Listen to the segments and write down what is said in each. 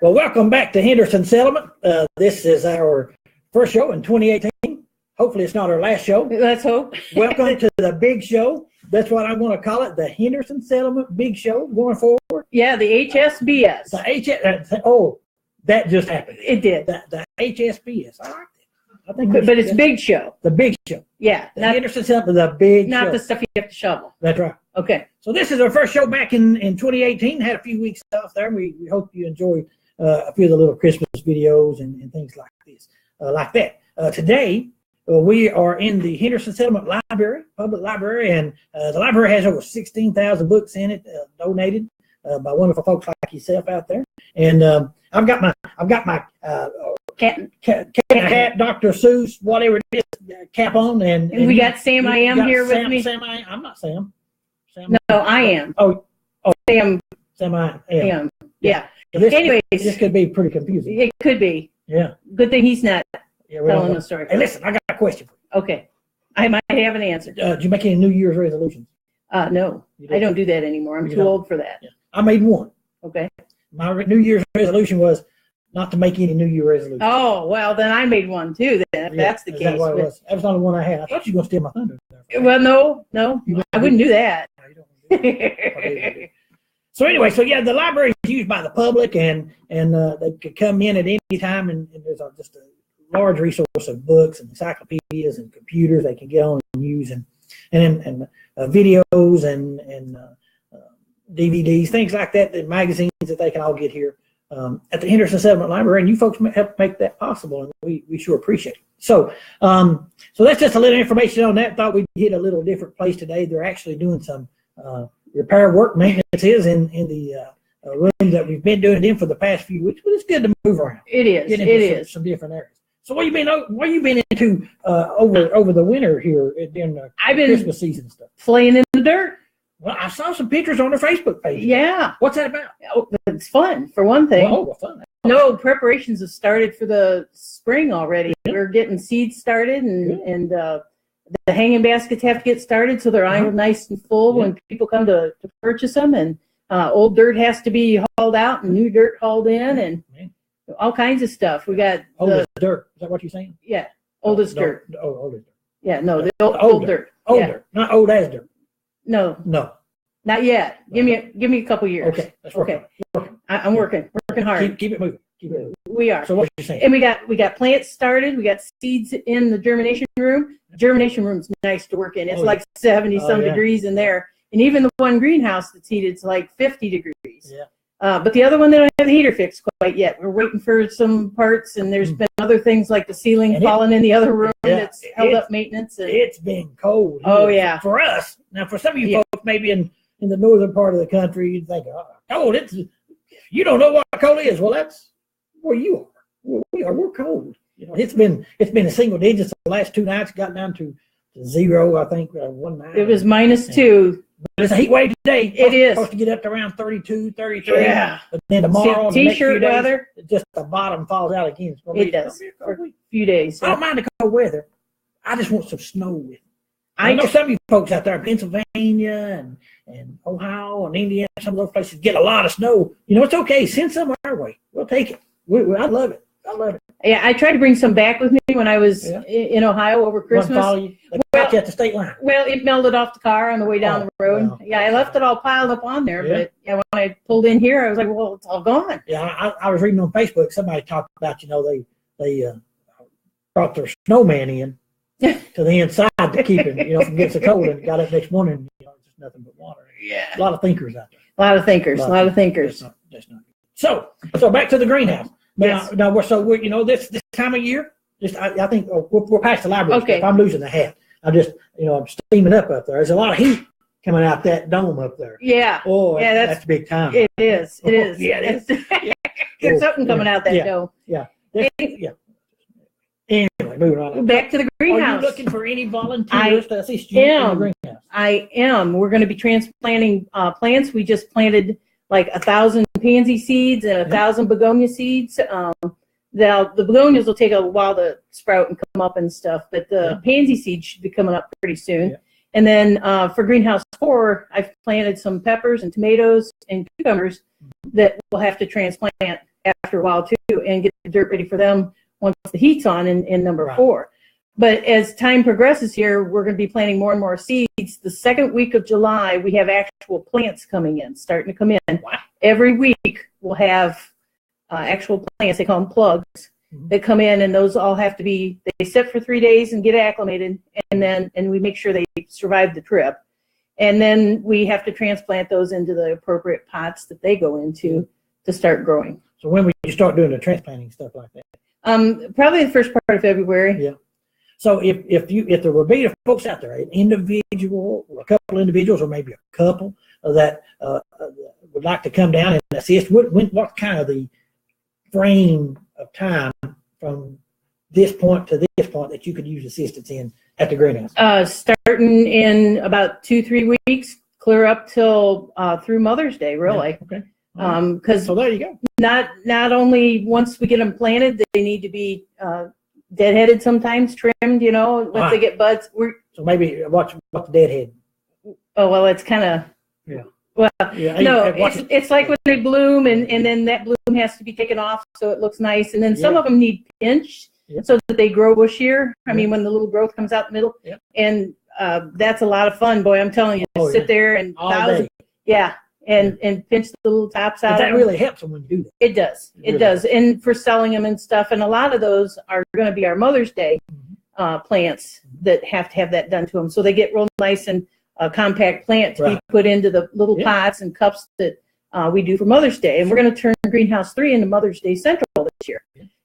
Well, welcome back to Henderson Settlement. This is our first show in 2018. Hopefully it's not our last show. Let's hope. Welcome to the big show. That's what I'm going to call it, the Henderson Settlement Big Show going forward. Yeah, the HSBS. That just happened. It did. The HSBS. I like that. I think but it's big show. The big show. Yeah. The Henderson Settlement, the big show. Not the stuff you have to shovel. That's right. Okay. So this is our first show back in 2018. Had a few weeks off there. We hope you enjoyed a few of the little Christmas videos and things like this, like that. Today, we are in the Henderson Settlement Library, public library, and the library has over 16,000 books in it, donated by wonderful folks like yourself out there. And I've got my cat, Dr. Seuss, whatever it is, cap on, and we got Sam. I am here with me. Sam, I'm not Sam. No, I am. Oh, Sam. I am. Yeah. Anyways, this could be pretty confusing. It could be. Yeah. Good thing he's not telling the story. Hey, listen, I got a question for you. Okay. I might have an answer. Did you make any New Year's resolutions? No, I don't do that anymore. I'm too old for that. Yeah. I made one. Okay. My New Year's resolution was not to make any New Year resolutions. Oh, well, then I made one too, then, if that's the case. That was the only one I had. I thought you were going to steal my thunder. Well, no, I wouldn't do that. No, you don't do that. So anyway, the library is used by the public, and they could come in at any time, and there's just a large resource of books and encyclopedias and computers they can get on and use, and videos and DVDs, things like that, and magazines that they can all get here at the Henderson Settlement Library, and you folks help make that possible, and we sure appreciate it. So that's just a little information on that. Thought we'd hit a little different place today. They're actually doing some repair work, maintenance in the room that we've been doing it in for the past few weeks, but it's good to move around. It is. Some different areas. So what you been into over the winter here during the Christmas season stuff? Playing in the dirt. Well, I saw some pictures on their Facebook page. Yeah. What's that about? Oh, it's fun, for one thing. Oh, well, fun. No, preparations have started for the spring already. Yeah. We're getting seeds started, and the hanging baskets have to get started so they're nice and full when people come to purchase them. And old dirt has to be hauled out and new dirt hauled in, and all kinds of stuff. We got oldest dirt. Is that what you're saying? Yeah, oldest dirt. Oldest dirt. Yeah, no, the old dirt. Old dirt, not old as dirt. No, not yet. Give me a couple years. Okay, that's okay. I'm working hard. Keep it moving. We are. So what you saying? And we got plants started. We got seeds in the germination room. The germination room's nice to work in. It's like 70-some degrees in there, and even the one greenhouse that's heated is like 50 degrees. Yeah. But the other one, they don't have the heater fixed quite yet. We're waiting for some parts, and there's been other things like the ceiling falling in the other room that's held up maintenance. And it's been cold. Oh, yeah. For us. Now, for some of you folks, maybe in the northern part of the country, you think, cold. You don't know what cold is. Well, that's where you are. We're cold. You know, it's been a single digits the last 2 nights. Got down to 0, I think, one night. It was -2. But it's a heat wave today. It is. Supposed to get up to around 32, 33. Yeah. But then tomorrow, T-shirt weather, just the bottom falls out again. It does for a few days. I don't mind the cold weather. I just want some snow with it. I know some of you folks out there in Pennsylvania and Ohio and Indiana, some of those places get a lot of snow. You know, it's okay. Send some our way. We'll take it. I love it. Yeah, I tried to bring some back with me when I was in Ohio over Christmas. Got you at the state line. Well, it melted off the car on the way down the road. Well, I left it all piled up on there, but when I pulled in here, I was like, well, it's all gone. Yeah, I was reading on Facebook, somebody talked about, they brought their snowman in to the inside to keep him, from getting so cold, and got up next morning, just nothing but water. Yeah. A lot of thinkers out there. A lot of thinkers. That's not good. So back to the greenhouse. Now, we're this time of year, I think we're past the library. Okay. If I'm losing the hat, I'm steaming up there. There's a lot of heat coming out that dome up there. Yeah. Oh, that's big time. It is. It is. Yeah, it is. There's something coming out that dome. Yeah. Anyway, moving on. Back to the greenhouse. Are you looking for any volunteers to assist you in the greenhouse? I am. We're going to be transplanting plants. We just planted like 1,000 pansy seeds and 1,000 begonia seeds. The begonias will take a while to sprout and come up and stuff, but the pansy seeds should be coming up pretty soon. Yeah. And then for greenhouse 4, I've planted some peppers and tomatoes and cucumbers that we'll have to transplant after a while too, and get the dirt ready for them once the heat's on in number 4. But as time progresses here, we're going to be planting more and more seeds. The second week of July, we have actual plants coming in, starting to come in. Wow. Every week we'll have actual plants, they call them plugs, that come in, and those all have to be, they sit for 3 days and get acclimated, and we make sure they survive the trip. And then we have to transplant those into the appropriate pots that they go into to start growing. So when will you start doing the transplanting stuff like that? Probably the first part of February. Yeah. So if there were be folks out there, an individual, or a couple individuals, or maybe a couple that would like to come down and assist, what kind of the frame of time from this point to this point that you could use assistance in at the greenhouse? Starting in about 2-3 weeks, clear up till through Mother's Day, really. Yeah, okay. Because so there you go. Not only once we get them planted, they need to be deadheaded sometimes, trimmed, once they get buds. So maybe watch the deadhead. Oh, well, it's kind of, well, no, it's like when they bloom, and then that bloom has to be taken off so it looks nice. And then some of them need pinched so that they grow bushier. I mean, when the little growth comes out in the middle. And that's a lot of fun, boy, I'm telling you. Sit there and and pinch the little tops out. But that really helps them when you do that. It does. It does. And for selling them and stuff. And a lot of those are going to be our Mother's Day plants that have to have that done to them. So they get real nice and compact plant to be put into the little pots and cups that we do for Mother's Day. And we're going to turn Greenhouse 3 into Mother's Day Central this year.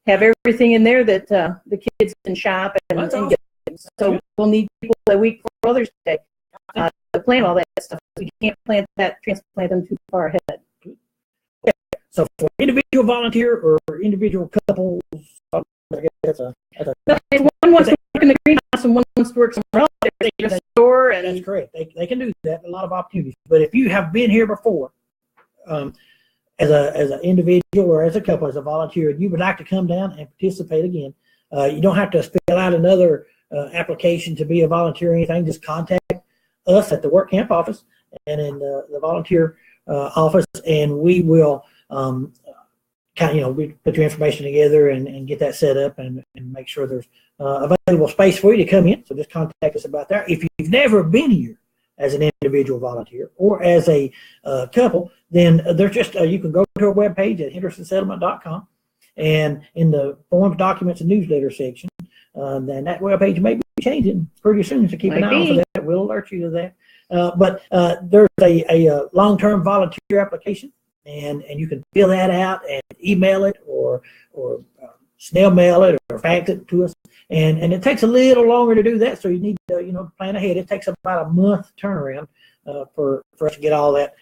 Have everything in there that the kids can shop and get. So we'll need people a week for Mother's Day to plant all that stuff. We can't transplant them too far ahead. So for individual volunteer or individual couples, I guess one wants to work in the greenhouse and one wants to work somewhere else. In a store, and that's correct. They can do that. A lot of opportunities. But if you have been here before, as an individual or as a couple, as a volunteer, and you would like to come down and participate again, you don't have to fill out another application to be a volunteer or anything. Just contact us at the work camp office and in the volunteer office, and we will we put your information together and get that set up and make sure there's available space for you to come in. So just contact us about that. If you've never been here as an individual volunteer or as a couple, then there's just you can go to our webpage at hendersonsettlement.com, and in the forms, documents, and newsletter section, then that webpage may be changing pretty soon, so keep an eye out for that. We'll alert you to that. But there's a long-term volunteer application, and you can fill that out and email it or snail mail it or fax it to us. And it takes a little longer to do that, so you need to plan ahead. It takes about a month turnaround for us to get all that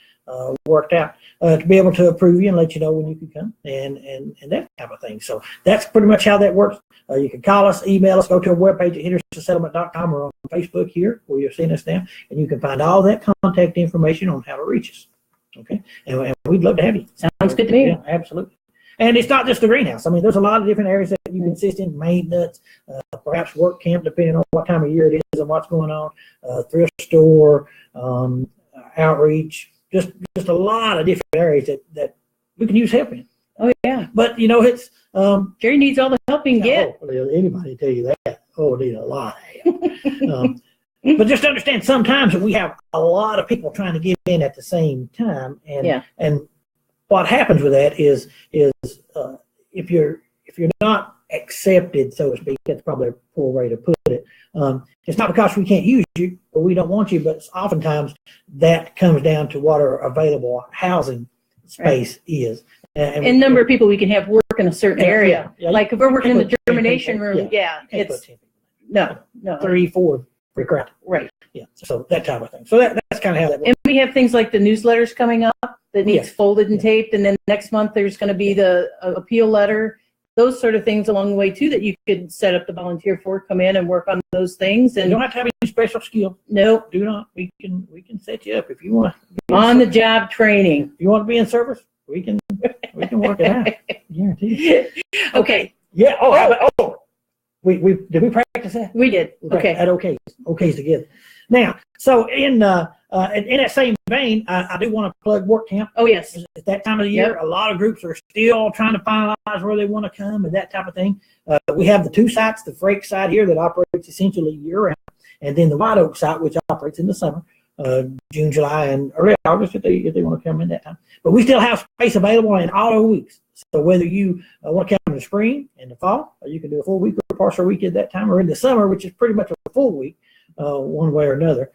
worked out, to be able to approve you and let you know when you can come and that type of thing. So that's pretty much how that works. You can call us, email us, go to our webpage at hendersonsettlement.com or on Facebook here where you're seeing us now, and you can find all that contact information on how to reach us. Okay, and we'd love to have you. Sounds good to me. Yeah, absolutely. And it's not just the greenhouse. I mean, there's a lot of different areas that you can assist in, maintenance, perhaps work camp, depending on what time of year it is and what's going on, thrift store, outreach, just a lot of different areas that we can use help in. Oh, yeah. But, it's... Jerry needs all the help he can get. Anybody tell you that. Oh, need a lot of help. But just understand, sometimes we have a lot of people trying to get in at the same time, and what happens with that is if you're not accepted, so to speak, that's probably a poor way to put it. It's not because we can't use you or we don't want you, but oftentimes that comes down to what our available housing space is. And number of people we can have work in a certain area. Like if we're working in the germination room, it's no 3, 4 crowded. Right. Yeah. So that type of thing. So that's kind of how that works. And we have things like the newsletters coming up that needs folded and taped, and then next month there's going to be the appeal letter. Those sort of things along the way too that you could set up the volunteer for, come in and work on those things. And you don't have to have any special skill. No, do not. We can set you up if you want. On the job training. If you want to be in service, we can work it out. Guaranteed. Okay. Yeah. We did we practice that? We did. Okay. At okays together. Now, so in that same vein, I do want to plug work camp. Oh, yes. At that time of the year, a lot of groups are still trying to finalize where they want to come and that type of thing. We have the 2 sites, the Frake site here that operates essentially year-round, and then the White Oak site, which operates in the summer, June, July, and early August if they want to come in that time. But we still have space available in all the weeks. So whether you want to come in the spring and the fall, or you can do a full week or a partial week at that time, or in the summer, which is pretty much a full week, one way or another.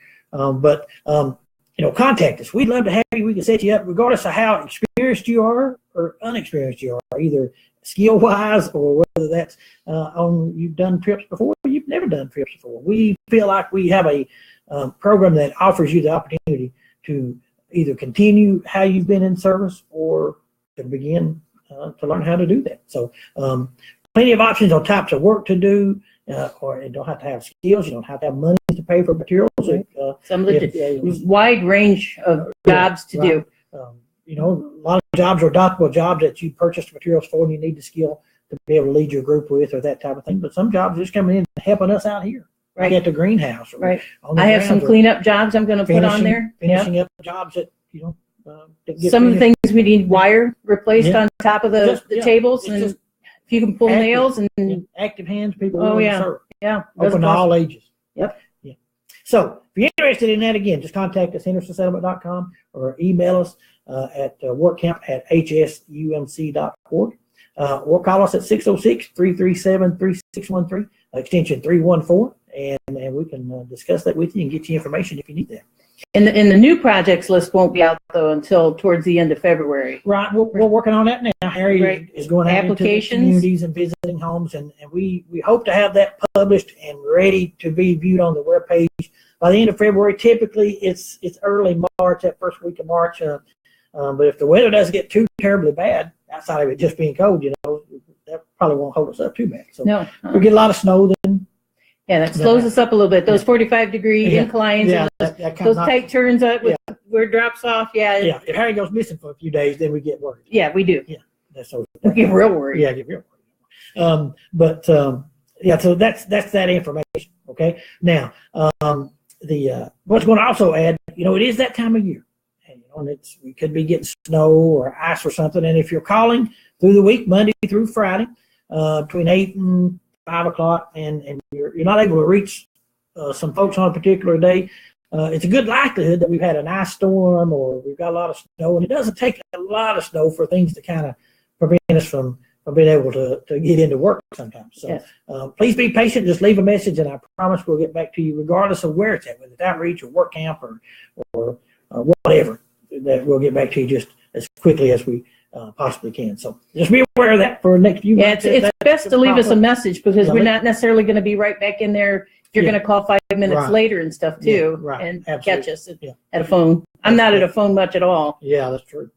Contact us. We'd love to have you. We can set you up regardless of how experienced you are or unexperienced you are, either skill-wise or whether that's you've done trips before or you've never done trips before. We feel like we have a program that offers you the opportunity to either continue how you've been in service or to begin to learn how to do that. So plenty of options on types of work to do, or you don't have to have skills. You don't have to have money to pay for materials. Some of the wide range of jobs to do. A lot of jobs are adoptable jobs that you purchased materials for and you need the skill to be able to lead your group with or that type of thing. But some jobs are just coming in and helping us out here. Right. Like at the greenhouse. Or I have some cleanup jobs I'm going to put on there. Finishing up jobs that, some of the things we need wire replaced on top of the tables. And if you can pull nails and active hands, people. Yeah. Open to all ages. Yep. Yeah. So if you're interested in that, again, just contact us, HendersonSettlement.com, or email us at workcamp@hsumc.org. Or call us at 606-337-3613, extension 314, and we can discuss that with you and get you information if you need that. And the new projects list won't be out, though, until towards the end of February. Right. We're working on that now. Harry is going out into the communities and visiting homes, and we hope to have that published and ready to be viewed on the webpage by the end of February. Typically, it's early March, that first week of March. But if the weather doesn't get too terribly bad, outside of it just being cold, that probably won't hold us up too bad. So we get a lot of snow then. Yeah, that slows us up a little bit. Those 45-degree inclines, and those tight turns up where it drops off. Yeah. If Harry goes missing for a few days, then we get worried. Yeah, we do. Yeah, we get real worried. Yeah, get real worried. So that's that information. Okay. Now, what's going to also add, it is that time of year. And we could be getting snow or ice or something. And if you're calling through the week, Monday through Friday, between 8 and 5 o'clock, and you're not able to reach some folks on a particular day, it's a good likelihood that we've had an ice storm or we've got a lot of snow. And it doesn't take a lot of snow for things to kind of prevent us from being able to get into work sometimes. So please be patient. Just leave a message, and I promise we'll get back to you regardless of where it's at, whether it's outreach or work camp or whatever. That we'll get back to you just as quickly as we possibly can. So just be aware of that for the next few months. It's best to leave us a message because we're not necessarily going to be right back in there. You're going to call 5 minutes later and stuff too, and catch us at a phone. I'm not at a phone much at all. Yeah, that's true.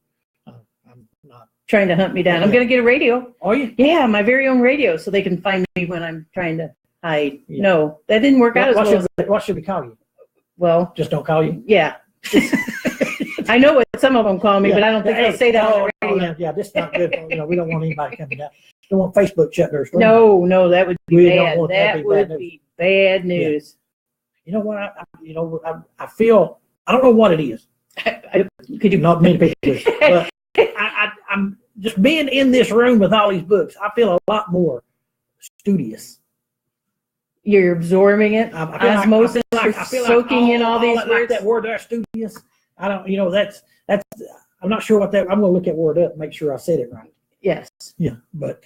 I'm not trying to hunt me down. I'm going to get a radio. Are you? Yeah, my very own radio, so they can find me when I'm trying to hide. Yeah. No, that didn't work out as well. What should we call you? Well, just don't call you. Yeah. I know what some of them call me, but I don't think they'll say that on the radio. This is not good. We don't want anybody coming down. Don't want Facebook shutting their screen. No, that would be bad. That would be bad news. You know what? I feel, I don't know what it is. Could you not many people do, but I'm just being in this room with all these books. I feel a lot more studious. You're absorbing it. Osmosis. You're soaking in all these words. That word there, studious. I don't. That's. I'm not sure what that. I'm going to look that word up and make sure I said it right. Yes. Yeah, but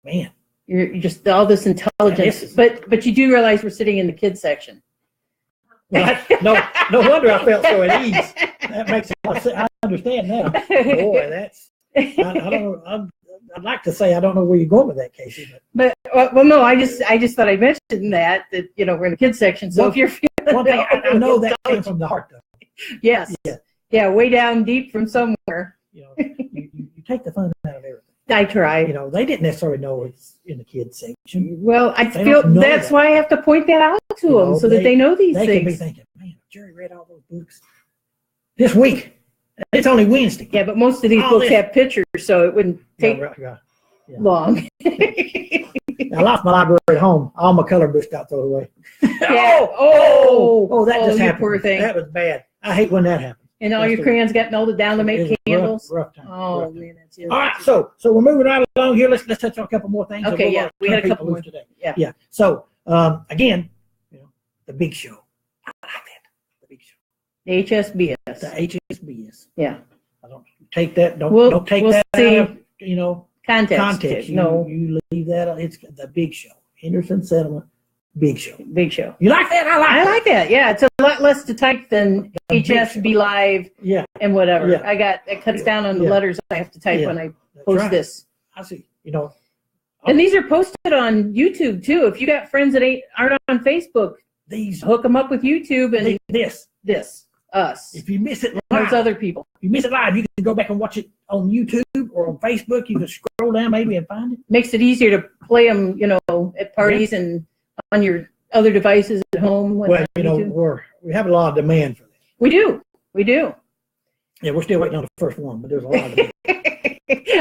man, you're just all this intelligence. But you do realize we're sitting in the kids section. Well, no wonder I felt so at ease. That makes a lot of sense. I understand now. Boy, that's. I don't know. I'd like to say I don't know where you're going with that, Casey. But well, no, I just thought I mentioned that we're in the kids section. So if you're feeling one thing, I know that came from the heart, though. Yes. Yeah, way down deep from somewhere. You take the fun out of everything. I try. They didn't necessarily know it's in the kids section. Well, I feel that's why I have to point that out to them so that they know these things. They can be thinking, man, Jerry read all those books this week. It's only Wednesday. Yeah, but most of these books have pictures, so it wouldn't take long. I lost my library at home. All my color books got thrown away. Yeah. That just happened. Poor thing. That was bad. I hate when that happens. And all your crayons got melted down to make candles. Rough time. Oh rough man, that's all right. So we're moving right along here. Let's touch on a couple more things. Okay. Yeah, we had a couple more today. Yeah. So again, the big show. I like that. The big show. The HSBS. The HSBS. Yeah. I don't take that. Don't take that out of, context. You leave that. It's the big show. Henderson Settlement. Big show. Big show. You like that? I like that. Yeah, it's a lot less to type than HSB Live. Yeah. And whatever. Yeah. It cuts down on the letters I have to type when I post this. I see. And these are posted on YouTube too. If you got friends that aren't on Facebook, hook them up with YouTube and us. If you miss it live, those other people. If you miss it live, you can go back and watch it on YouTube or on Facebook. You can scroll down maybe and find it. Makes it easier to play them, at parties and on your other devices at home. Well, we have a lot of demand for that. We do. Yeah, we're still waiting on the first one, but there's a lot of demand.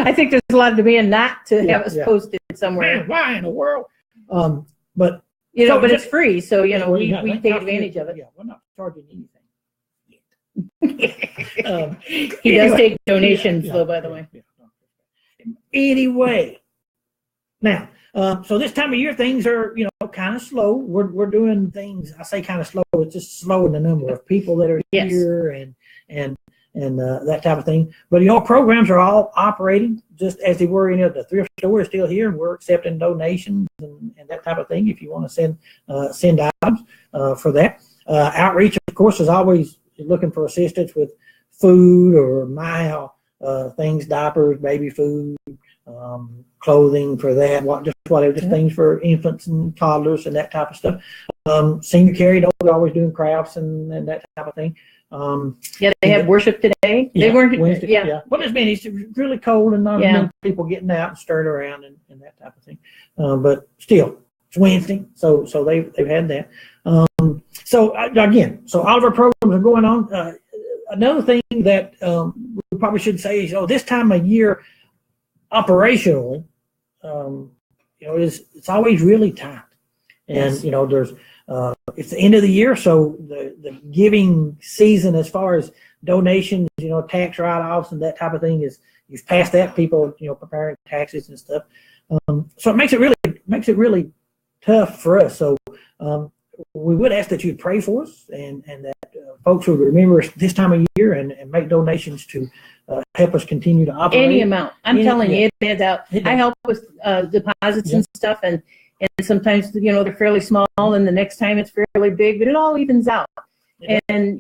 I think there's a lot of demand not to have us posted somewhere. Man, why in the world? But it's free, so we take advantage of it. Yeah, we're not charging anything. He does take donations, though, by the way. Anyway, now, so this time of year things are kind of slow. We're doing things. I say kind of slow. It's just slow in the number of people that are here and that type of thing. But programs are all operating just as they were. The thrift store is still here, and we're accepting donations and that type of thing. If you want to send items for that, outreach, of course, is always looking for assistance with food or things, diapers, baby food, clothing for that, just things for infants and toddlers and that type of stuff. Senior care, they're always doing crafts and that type of thing. They had worship today. They weren't. Wednesday, Well, it's really cold and not many people getting out and stirring around and that type of thing. But still, it's Wednesday, so they've had that. So all of our programs are going on. Another thing that we probably should say is, this time of year, operationally, it's always really tight, and there's it's the end of the year, so the giving season as far as donations, tax write-offs and that type of thing you've passed that. People preparing taxes and stuff, so it makes it really tough for us. So we would ask that you pray for us and that folks would remember us this time of year and make donations to help us continue to operate. Any amount. I'm telling you, it adds out. I help with deposits and stuff, and sometimes they're fairly small, and the next time it's fairly big, but it all evens out. And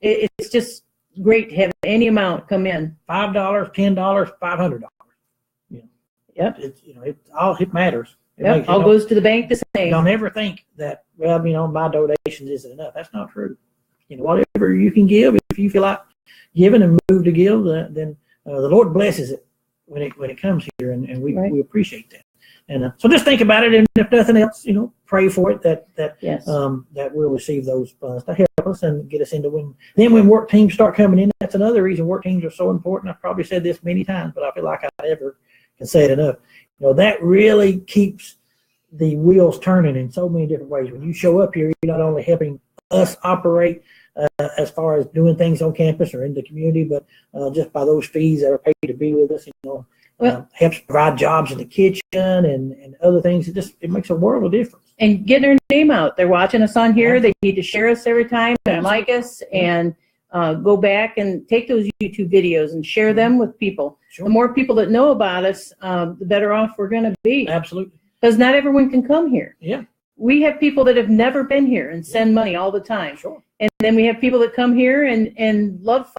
it's just great to have any amount come in. $5, $10, $500. Yep. It matters. All goes to the bank the same. Don't ever think that, my donations isn't enough. That's not true. Whatever you can give, if you feel like giving and move to give, then the Lord blesses it when it comes here, and we appreciate that. And so just think about it, and if nothing else, pray for it that we'll receive those funds to help us and get us into when work teams start coming in. That's another reason work teams are so important. I've probably said this many times, but I feel like I never can say it enough. That really keeps the wheels turning in so many different ways. When you show up here, you're not only helping us operate as far as doing things on campus or in the community, but just by those fees that are paid to be with us, helps provide jobs in the kitchen and other things. It makes a world of difference. And get their name out. They're watching us on here. They need to share us every time and like us and go back and take those YouTube videos and share them with people. Sure. The more people that know about us, the better off we're going to be. Absolutely. Because not everyone can come here. Yeah. We have people that have never been here and send money all the time. Sure. And then we have people that come here and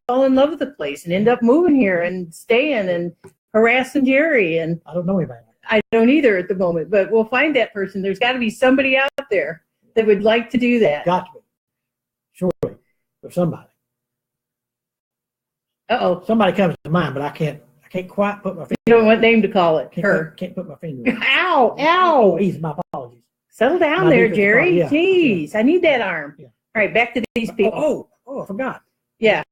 fall in love with the place and end up moving here and staying and harassing Jerry. And I don't know anybody. I don't either at the moment, but we'll find that person. There's got to be somebody out there that would like to do that. Got to be. Surely. Or somebody. Uh-oh. Somebody comes to mind, but I can't quite put my finger. You don't want name to call it. Can't put my finger on it. Ow! Ow! Easy, my apologies. Settle down there, Jerry. Yeah. Jeez, I need that arm. Yeah. All right, back to these people. I forgot. Yeah.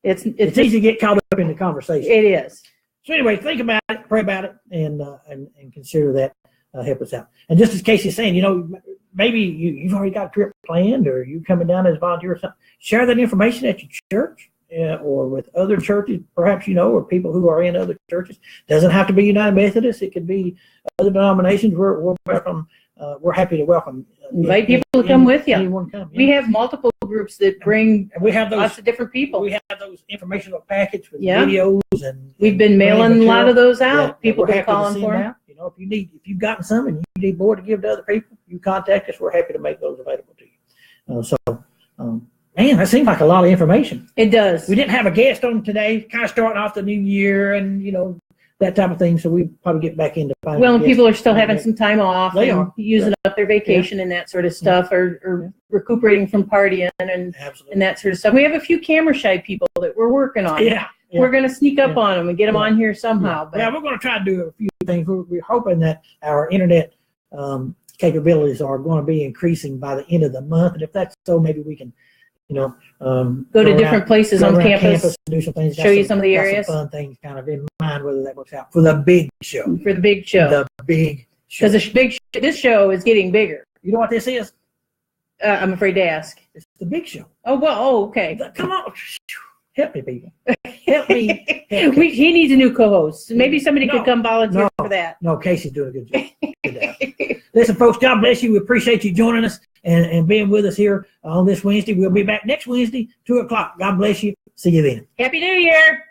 It's easy to get caught up in the conversation. It is. So anyway, think about it, pray about it, and consider that help us out. And just as Casey's saying, maybe you've already got a trip planned, or you're coming down as a volunteer or something. Share that information at your church or with other churches, perhaps you know, or people who are in other churches. Doesn't have to be United Methodist. It could be other denominations. We're welcome. We're happy to welcome. Invite people to come with you. Anyone come, We have multiple groups that bring and we have those, lots of different people. We have those informational packets with videos and we've been mailing a lot of those out. People can been calling for them. You know, if you've gotten some and you need more to give to other people, you contact us. We're happy to make those available to you. Man, that seems like a lot of information. It does. We didn't have a guest on today, kind of starting off the new year and, you know, that type of thing. So we probably get back into finding. Well, and people are still having some time off. They and are. using up their vacation and that sort of stuff, or recuperating from partying and that sort of stuff. We have a few camera shy people that we're working on. We're going to sneak up on them and get them on here somehow. But we're going to try to do a few things. We're hoping that our internet capabilities are going to be increasing by the end of the month. And if that's so, maybe we can, you know, go to different places on campus and do some things. Show you some of the areas. Some fun things kind of in mind, whether that works out for the big show. For the big show. The big show. Because this show is getting bigger. You know what this is? I'm afraid to ask. It's the big show. Oh, well, okay. Come on. Help me, people. Help me. He needs a new co-host. Maybe somebody could come volunteer for that. No, Casey's doing a good job. Good. Listen, folks, God bless you. We appreciate you joining us and being with us here on this Wednesday. We'll be back next Wednesday, 2 o'clock. God bless you. See you then. Happy New Year.